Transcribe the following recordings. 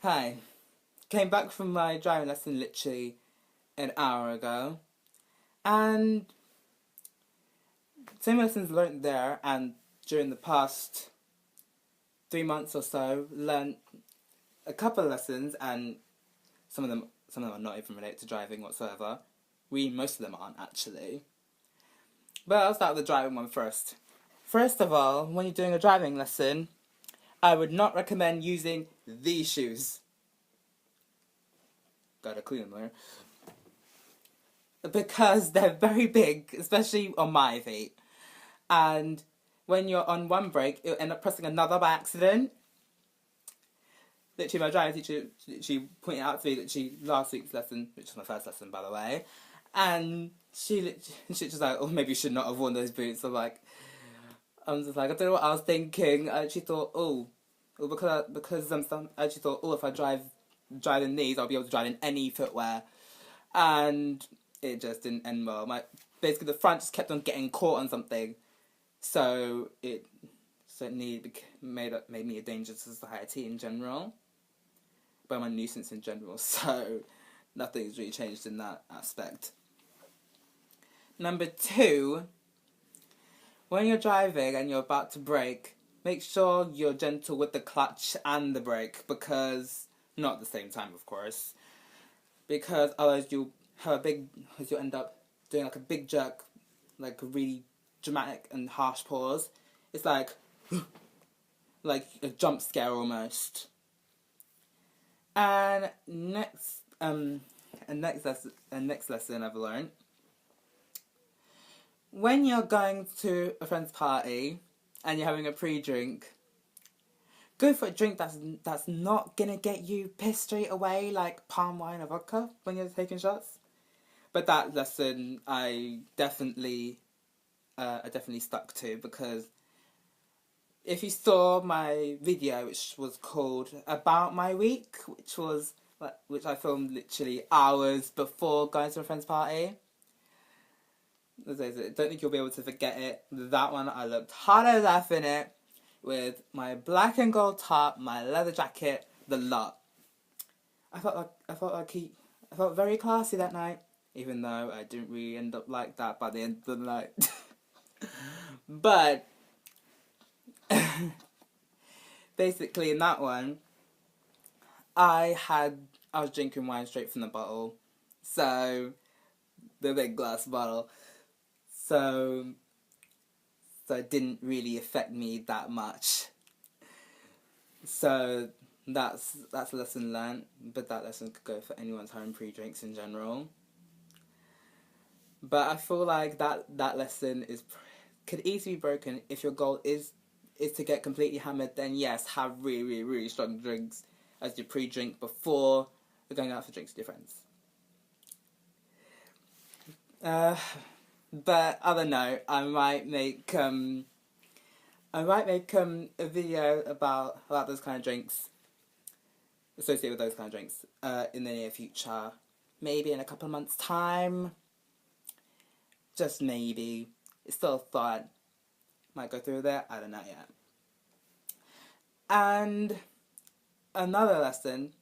Hi. Came back from my driving lesson literally an hour ago. And same lessons learnt there and during the past 3 months or so learnt a couple of lessons and some of them are not even related to driving whatsoever. Most of them aren't actually. But I'll start with the driving one first. First of all, when you're doing a driving lesson, I would not recommend using these shoes. Gotta clean them later. Because they're very big, especially on my feet. And when you're on one brake, you'll end up pressing another by accident. Literally, my driving teacher, she pointed out to me that last week's lesson, which was my first lesson, by the way, and she was like, oh, maybe you should not have worn those boots. I'm just like, I don't know what I was thinking. I actually thought, I actually thought, if I drive in these, I'll be able to drive in any footwear. And it just didn't end well. Basically, the front just kept on getting caught on something, so it certainly made me a danger to society in general. But I'm a nuisance in general, so nothing's really changed in that aspect. Number 2, when you're driving and you're about to brake, make sure you're gentle with the clutch and the brake, because not at the same time, of course, because otherwise you'll end up doing like a big jerk, like a really dramatic and harsh pause. It's like like a jump scare almost. And next lesson I've learned, when you're going to a friend's party and you're having a pre-drink, go for a drink that's not gonna get you pissed straight away, like palm wine or vodka when you're taking shots. But that lesson I definitely stuck to, because if you saw my video, which was called About My Week, which I filmed literally hours before going to a friend's party, I don't think you'll be able to forget it. That one, I looked hard as F in it, with my black and gold top, my leather jacket, the lot. I felt very classy that night, even though I didn't really end up like that by the end of the night. But basically, in that one, I was drinking wine straight from the bottle, so the big glass bottle. So it didn't really affect me that much. So that's a lesson learned, but that lesson could go for anyone's home pre-drinks in general. But I feel like that lesson could easily be broken if your goal is to get completely hammered. Then yes, have really, really, really strong drinks as your pre-drink before you're going out for drinks with your friends. But other note, I might make a video about those kind of drinks, associated with those kind of drinks, in the near future. Maybe in a couple of months' time. Just maybe. It's still a thought. Might go through there. I don't know yet. And another lesson,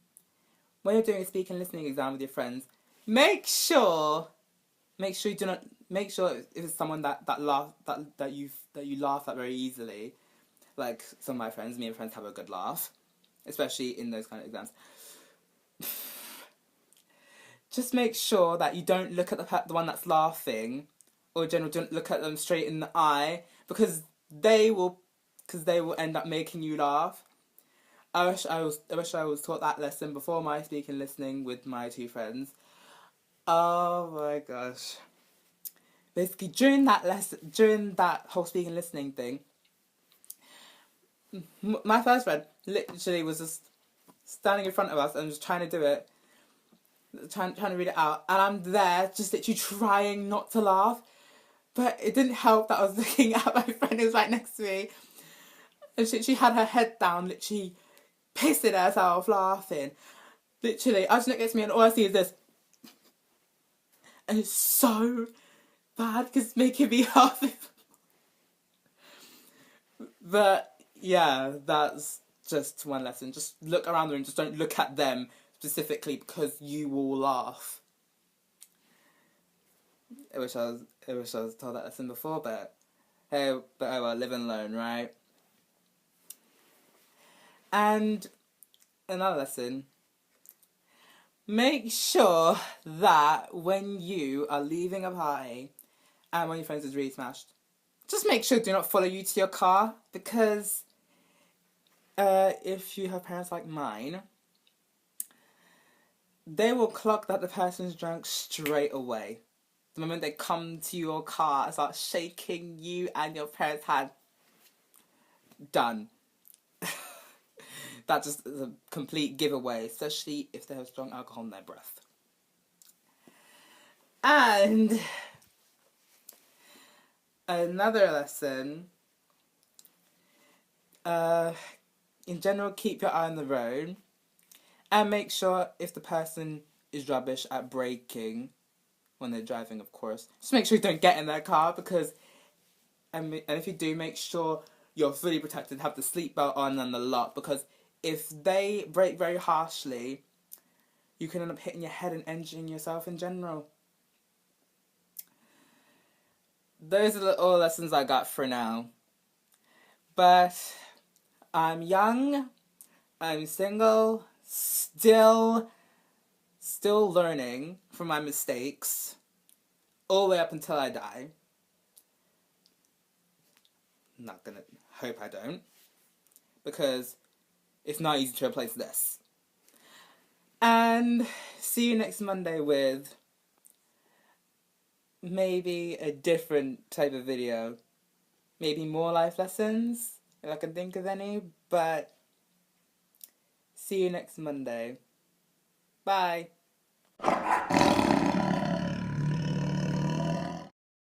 when you're doing a speaking and listening exam with your friends, make sure you do not. Make sure if it's someone that you laugh at very easily, like some of my friends, me and friends have a good laugh, especially in those kind of exams. Just make sure that you don't look at the one that's laughing, or in general, don't look at them straight in the eye, because they will end up making you laugh. I wish I was taught that lesson before my speaking listening with my 2 friends. Oh my gosh. Basically, during that whole speaking listening thing, my first friend literally was just standing in front of us and just trying to do it, trying to read it out, and I'm there just literally trying not to laugh, but it didn't help that I was looking at my friend who was right next to me, and she had her head down, literally pissing herself laughing. Literally, I just look at me and all I see is this, and it's so bad because it's making me laugh. But yeah, that's just one lesson. Just look around the room. Just don't look at them specifically because you will laugh. I wish I was told that lesson before, but oh well, live and learn, right? And another lesson. Make sure that when you are leaving a party and when your friends is really smashed, just make sure do not follow you to your car, because if you have parents like mine, they will clock that the person's drunk straight away. The moment they come to your car and start shaking you and your parents' hand, done. That just is a complete giveaway, especially if they have strong alcohol in their breath. And another lesson, in general, keep your eye on the road and make sure if the person is rubbish at braking when they're driving, of course, just make sure you don't get in their car, because and if you do, make sure you're fully protected, have the seatbelt on and the lot, because if they brake very harshly, you can end up hitting your head and injuring yourself in general. Those are all lessons I got for now. But I'm young, I'm single, still learning from my mistakes, all the way up until I die. Hope I don't, because it's not easy to replace this. And see you next Monday with maybe a different type of video. Maybe more life lessons, if I can think of any. But see you next Monday. Bye.